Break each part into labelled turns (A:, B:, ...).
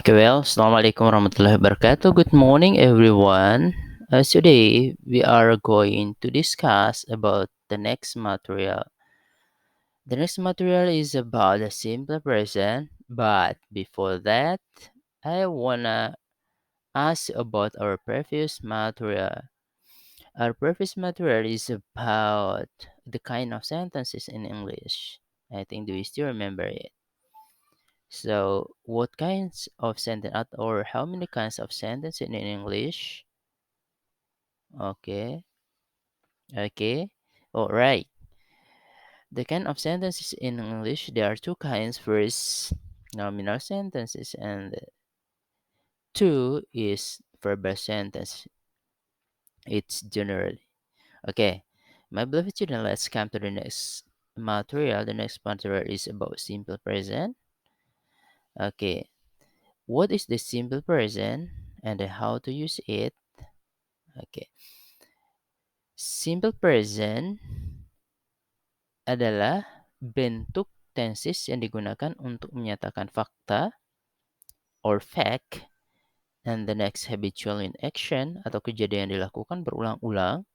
A: Okay, well, Assalamualaikum warahmatullahi wabarakatuh. Good morning, everyone. Today, we are going to discuss about the next material. The next material is about the simple present, but before that, I wanna ask about our previous material. Our previous material is about the kind of sentences in English. I think, do you still remember it? So, what kinds of sentence or how many kinds of sentence in English? Okay, okay, all right. The kind of sentences in English, there are two kinds. First, nominal sentences, and two is verbal sentence. It's generally okay. My beloved children, let's come to the next material. The next material is about simple present. Okay, what is the simple present and how to use it? Okay. Simple present adalah bentuk tenses yang digunakan untuk menyatakan fakta or fact and the next habitual in action atau kejadian yang dilakukan berulang-ulang.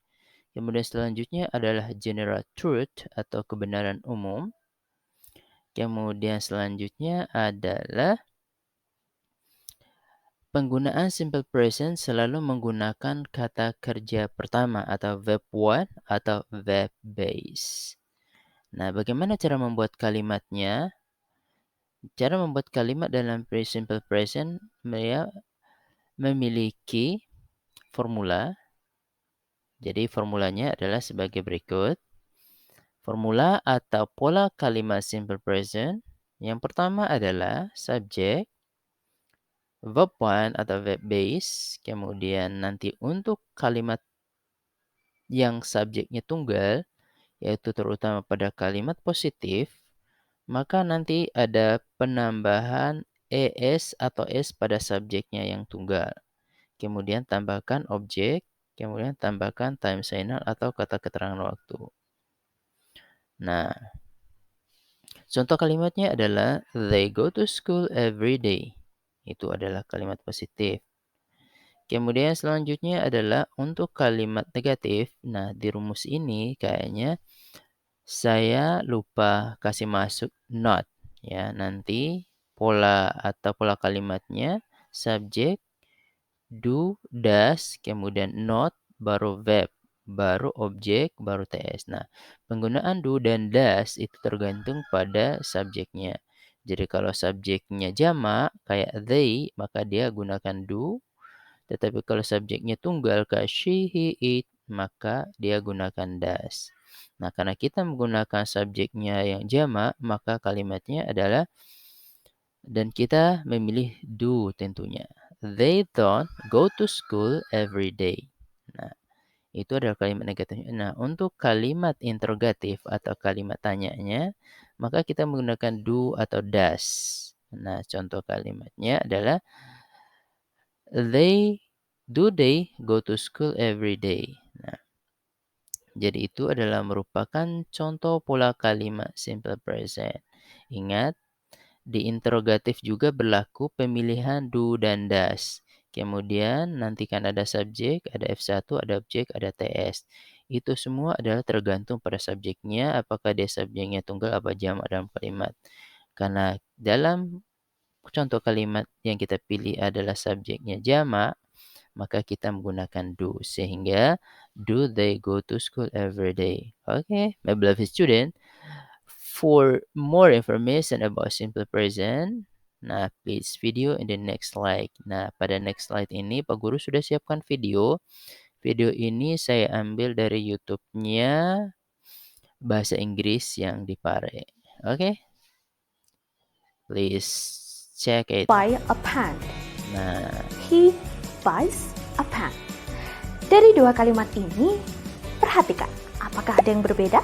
A: Kemudian selanjutnya adalah general truth atau kebenaran umum. Kemudian selanjutnya adalah penggunaan simple present selalu menggunakan kata kerja pertama atau verb one atau verb base. Nah, bagaimana cara membuat kalimatnya? Cara membuat kalimat dalam simple present memiliki formula. Jadi formulanya adalah sebagai berikut. Formula atau pola kalimat simple present. Yang pertama adalah subjek, verb one atau verb base. Kemudian nanti untuk kalimat yang subjeknya tunggal, yaitu terutama pada kalimat positif, maka nanti ada penambahan es atau s pada subjeknya yang tunggal. Kemudian tambahkan objek, kemudian tambahkan time signal atau kata keterangan waktu. Nah, contoh kalimatnya adalah they go to school every day. Itu adalah kalimat positif. Kemudian selanjutnya adalah untuk kalimat negatif. Nah, di rumus ini kayaknya saya lupa kasih masuk not. Ya, nanti pola atau pola kalimatnya subjek, do, does, kemudian not, baru verb, baru objek, baru ts. Nah, penggunaan do dan does itu tergantung pada subjeknya. Jadi kalau subjeknya jamak kayak they, maka dia gunakan do. Tetapi kalau subjeknya tunggal kayak she, he, it, maka dia gunakan does. Nah, karena kita menggunakan subjeknya yang jamak, maka kalimatnya adalah dan kita memilih do tentunya. They don't go to school every day. Nah, itu adalah kalimat negatifnya. Nah, untuk kalimat interrogatif atau kalimat tanyanya, maka kita menggunakan do atau does. Nah, contoh kalimatnya adalah they go to school every day. Nah, jadi itu adalah merupakan contoh pola kalimat simple present. Ingat, di interrogatif juga berlaku pemilihan do dan does. Kemudian nanti kan ada subjek, ada F1, ada objek, ada TS. Itu semua adalah tergantung pada subjeknya, apakah dia subjeknya tunggal apa jamak dalam kalimat. Karena dalam contoh kalimat yang kita pilih adalah subjeknya jamak, maka kita menggunakan do. Sehingga, do they go to school every day? Okay, my beloved student, for more information about simple present, nah please video in the next slide. Nah, pada next slide ini Pak Guru sudah siapkan video. Video ini saya ambil dari YouTube-nya Bahasa Inggris yang Dipare. Okay? Please check it.
B: Buy a pen.
A: Nah,
B: He buys a pen. Dari dua kalimat ini, perhatikan, apakah ada yang berbeda?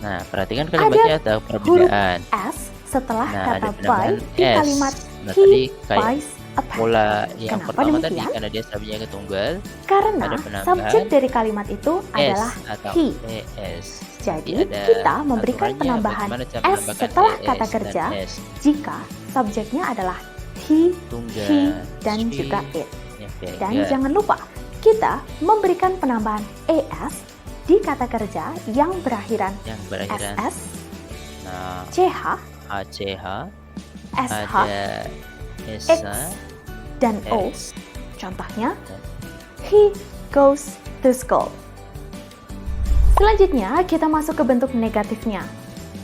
A: nah perhatikan kalimatnya ada perbedaan.
B: S setelah
A: Nah, ada
B: kata buy
A: penambahan
B: di
A: S.
B: kalimat
A: Nah,
B: he
A: tadi kayak
B: buys a pen.
A: pola yang
B: Kenapa
A: pertama tadi
B: demikian?
A: karena dia subjeknya ketunggal,
B: Karena
A: ada penambahan
B: subjek dari kalimat itu adalah
A: S atau
B: he.
A: ES.
B: Jadi,
A: ada
B: kita memberikan
A: aturannya
B: penambahan
A: bagaimana cara
B: S
A: menambahkan
B: setelah
A: ES
B: kata
A: dan
B: kerja
A: S.
B: jika subjeknya adalah he,
A: tunggal,
B: she, dan
A: she,
B: juga it.
A: ya, very
B: Dan
A: good.
B: jangan lupa, kita memberikan penambahan es di kata kerja yang berakhiran
A: Yang berakhiran
B: ss,
A: nah
B: ch,
A: ACH,
B: sh,
A: ada
B: x,
A: ESA,
B: dan o.
A: X,
B: Contohnya,
A: dan
B: he goes to school. Selanjutnya, kita masuk ke bentuk negatifnya.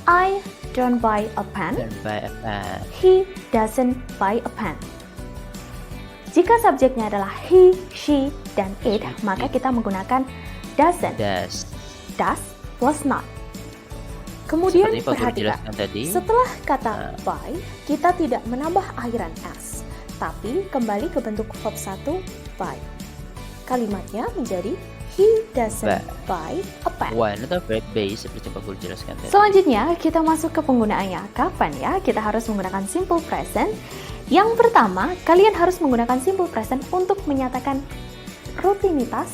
B: I don't buy a pen.
A: dan by a pen.
B: He doesn't buy a pen. Jika subjeknya adalah he, she, dan it,
A: She,
B: maka
A: it.
B: kita menggunakan doesn't,
A: Das.
B: does plus not. Kemudian
A: Seperti Pak Guru
B: perhatikan,
A: jelaskan tadi,
B: setelah kata buy, kita tidak menambah akhiran s, tapi kembali ke bentuk verb 1, buy. Kalimatnya menjadi he doesn't buy a pen.
A: one atau verb base seperti Pak Guru jelaskan tadi.
B: Selanjutnya, kita masuk ke penggunaannya. Kapan ya kita harus menggunakan simple present? Yang pertama, kalian harus menggunakan simple present untuk menyatakan rutinitas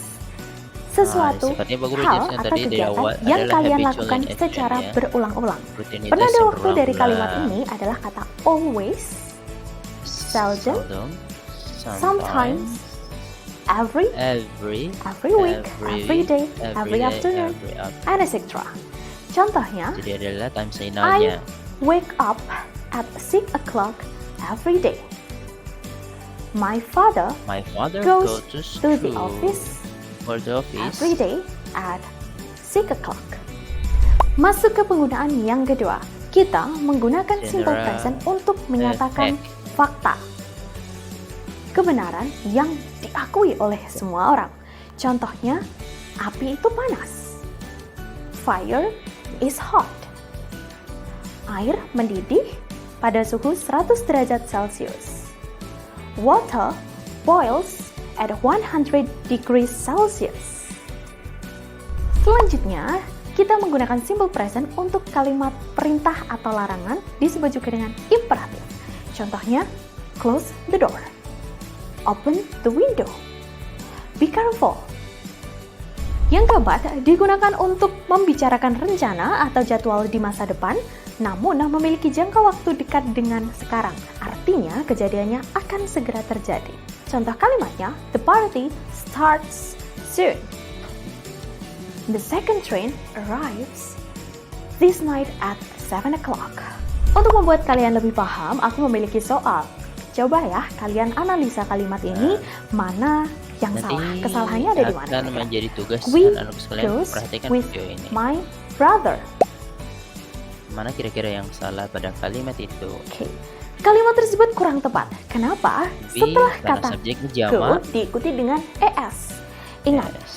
B: sesuatu
A: seperti Pak Guru
B: hal
A: jelaskan
B: atau
A: tadi di
B: kegiatan
A: awal
B: yang
A: adalah
B: kalian
A: habitual
B: lakukan
A: action,
B: secara
A: ya.
B: berulang-ulang.
A: Rutinitas
B: Penanda
A: yang
B: waktu dari kalimat
A: berulang-ulang.
B: ini adalah kata always, seldom, sometimes, every week, every day, every afternoon, and etc. Contohnya,
A: Jadi adalah time
B: I
A: signalnya.
B: wake up at 6 o'clock every day. My father
A: My father
B: goes
A: goes
B: to the office
A: for the office.
B: every day at 6 o'clock. Masuk ke penggunaan yang kedua. Kita menggunakan simple
A: General
B: present untuk menyatakan fakta. Kebenaran yang diakui oleh semua orang. Contohnya, api itu panas. Fire is hot. Air mendidih pada suhu 100 derajat Celcius. Water boils at 100 degrees Celsius. Selanjutnya, kita menggunakan simple present untuk kalimat perintah atau larangan disebut juga dengan imperatif. Contohnya, close the door, open the window, be careful. Yang keempat, digunakan untuk membicarakan rencana atau jadwal di masa depan, namun memiliki jangka waktu dekat dengan sekarang. Artinya, kejadiannya akan segera terjadi. Contoh kalimatnya, the party starts soon. The second train arrives this night at 7 o'clock. Untuk membuat kalian lebih paham, aku memiliki soal. Coba ya, kalian analisa kalimat ini, mana yang salah. Kesalahannya ada di mana?
A: Akan menjadi tugas
B: We
A: anak-anak sekalian
B: goes
A: perhatikan
B: with
A: video ini.
B: my brother.
A: Mana kira-kira yang salah pada kalimat itu?
B: Oke. Kalimat tersebut kurang tepat. Kenapa?
A: B,
B: Setelah
A: karena
B: kata
A: subjeknya
B: go
A: jamak.
B: diikuti dengan es. Ingat,
A: Yes.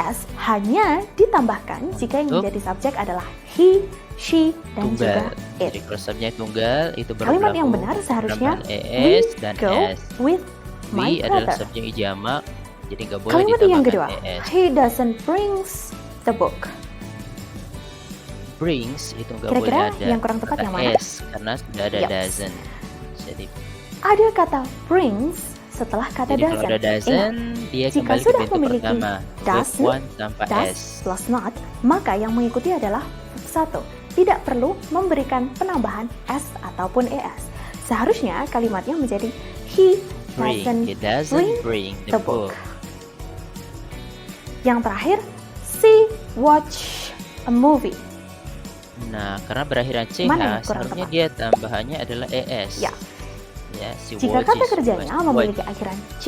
B: es hanya ditambahkan jika yang
A: Untuk
B: menjadi subjek adalah he, she, dan
A: Tunggal.
B: juga
A: Jadi
B: it.
A: kalau subjeknya tunggal itu
B: Kalimat yang
A: berlaku
B: benar seharusnya
A: penambahan es dan
B: go
A: s.
B: with my
A: We adalah
B: brother.
A: subjek jamak, jadi nggak boleh
B: Kalimat yang kedua,
A: ditambahkan es.
B: he doesn't brings the book.
A: Brings itu nggak boleh
B: Kira-kira
A: ada
B: yang kurang tepat
A: kata
B: yang mana?
A: s karena sudah ada
B: Yes.
A: doesn't. Jadi
B: Ada kata brings setelah kata
A: kalau ada
B: doesn't.
A: doesn't dia
B: jika
A: kembali ke
B: sudah
A: bentuk
B: memiliki
A: pertama
B: doesn't,
A: verb one tanpa
B: does
A: s.
B: plus not, maka yang mengikuti adalah verb 1. Tidak perlu memberikan penambahan s ataupun es. Seharusnya kalimatnya menjadi he
A: He doesn't bring the book.
B: Yang terakhir, she watch a movie.
A: Nah, karena berakhiran ch,
B: Mana yang kurang
A: seharusnya
B: tepat?
A: dia tambahannya adalah es.
B: Ya.
A: Ya, si
B: Jika
A: watches,
B: kata kerjanya
A: watch.
B: memiliki akhiran ch,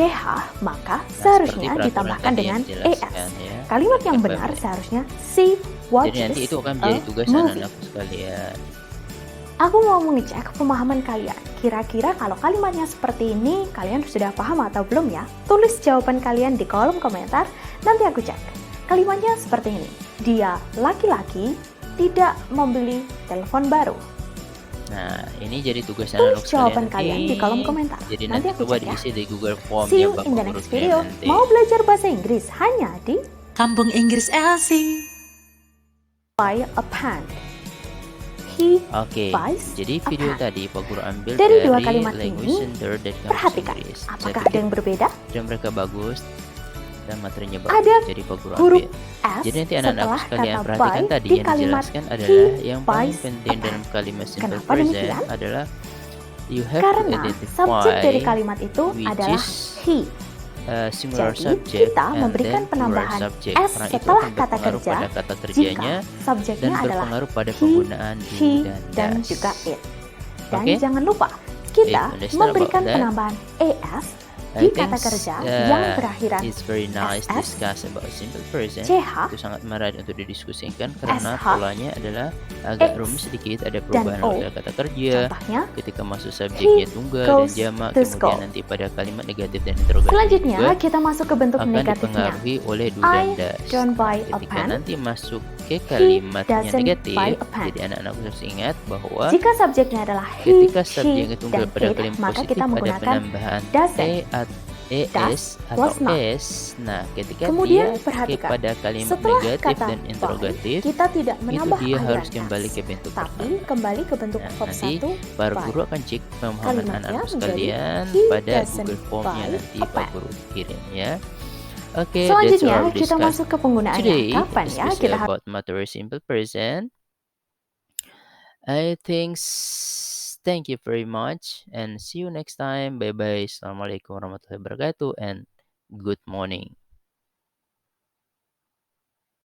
B: maka
A: Nah,
B: seharusnya
A: seperti peraturan
B: ditambahkan
A: tadi
B: dengan
A: yang dijelaskan,
B: es.
A: ya.
B: Kalimat yang
A: Yang
B: benar
A: baik.
B: seharusnya she
A: Jadi
B: watches
A: nanti itu akan
B: a
A: menjadi tugas
B: movie.
A: anak-anakku sekalian.
B: Aku mau mengecek pemahaman kalian. Kira-kira kalau kalimatnya seperti ini, kalian sudah paham atau belum ya? Tulis jawaban kalian di kolom komentar, nanti aku cek. Kalimatnya seperti ini. Dia laki-laki tidak membeli telepon baru.
A: Nah, ini jadi tugas
B: Tulis
A: anak-anak
B: jawaban
A: sekalian
B: kalian
A: nanti.
B: di kolom komentar.
A: Jadi
B: Nanti
A: nanti
B: aku
A: coba
B: cek ya.
A: diisi di Google Form
B: See
A: ya
B: you
A: Bapak
B: in the
A: Guru
B: next
A: sekalian
B: video.
A: nanti.
B: Mau belajar bahasa Inggris hanya di
C: Kampung Inggris Elsie.
B: buy a pen. He
A: Oke,
B: buys
A: jadi
B: a
A: video
B: pen.
A: tadi Pak Guru ambil
B: Dari
A: dari
B: dua kalimat ini,
A: languagecenter.com
B: perhatikan,
A: Inggris. Saya
B: apakah ada
A: pikir
B: yang berbeda?
A: dan mereka bagus dan materinya bagus.
B: Ada
A: Jadi Pak Guru
B: huruf
A: ambil.
B: S
A: Jadi nanti anak-anak
B: setelah
A: sekalian
B: kata
A: perhatikan
B: buy
A: tadi
B: di
A: yang
B: kalimat
A: dijelaskan
B: he
A: adalah yang paling
B: buys
A: penting
B: a
A: dalam
B: pen.
A: kalimat simple
B: Kenapa
A: present
B: demikian?
A: adalah you have to
B: Karena subjek dari
A: identify
B: kalimat itu
A: which
B: adalah
A: is
B: he.
A: singular
B: Jadi,
A: subject
B: kita
A: and
B: memberikan
A: then plural
B: penambahan
A: subject.
B: s
A: Karena itu
B: setelah
A: akan
B: kata
A: berpengaruh
B: kerja
A: pada kata
B: jika
A: kerjanya dan
B: subjeknya adalah
A: berpengaruh pada
B: he,
A: penggunaan do
B: she,
A: dan
B: dan
A: does.
B: juga it. Dan
A: Oke?
B: jangan lupa, kita
A: Understand
B: memberikan
A: about that?
B: penambahan es
A: I
B: di
A: think
B: kata kerja yang berakhiran
A: it's very nice
B: ss,
A: discuss about simple present.
B: ch,
A: Itu sangat menarik untuk didiskusikan karena
B: sh,
A: polanya adalah agak
B: x,
A: rumit sedikit. Ada
B: dan
A: perubahan
B: o.
A: pada kata kerja
B: Contohnya,
A: ketika masuk subjeknya tunggal dan
B: goes
A: jamak,
B: to
A: kemudian
B: school.
A: nanti pada kalimat negatif dan interrogatif
B: Selanjutnya,
A: juga
B: kita masuk ke bentuk
A: akan
B: negatifnya.
A: dipengaruhi oleh do
B: I
A: dan does.
B: don't buy
A: Nah,
B: a
A: ketika
B: pen.
A: nanti masuk ke kalimat yang
B: doesn't
A: negatif,
B: buy a pen.
A: jadi anak-anak harus ingat bahwa
B: Jika subjeknya adalah he,
A: ketika
B: she,
A: subjek tunggal
B: dan
A: pada
B: it,
A: kalimat
B: maka
A: positif
B: kita
A: ada
B: menggunakan
A: penambahan
B: doesn't,
A: es atau
B: plus not.
A: s. Nah, ketika
B: Kemudian
A: dia
B: perhatikan,
A: pada kalimat
B: setelah
A: negatif
B: kata
A: dan
B: buy,
A: interrogatif,
B: kita tidak
A: itu
B: menambah
A: dia harus
B: akhiran
A: kembali
B: s,
A: ke bentuk
B: tapi
A: pertama.
B: kembali ke bentuk
A: Nah,
B: verb
A: nanti
B: 1
A: para
B: buy.
A: guru akan cek pemahaman
B: Kalimatnya
A: anak-anak
B: menjadi,
A: sekalian
B: he
A: pada
B: doesn't
A: Google Formnya
B: buy
A: nanti
B: a
A: Pak
B: pen.
A: Guru kirim ya. Oke, that's
B: Selanjutnya,
A: all
B: kita
A: discussed
B: masuk ke penggunaannya.
A: today,
B: Kapan ya
A: especially
B: kita harus
A: about matter simple present. I think thank you very much and see you next time. Bye bye. Assalamualaikum warahmatullahi wabarakatuh and good morning.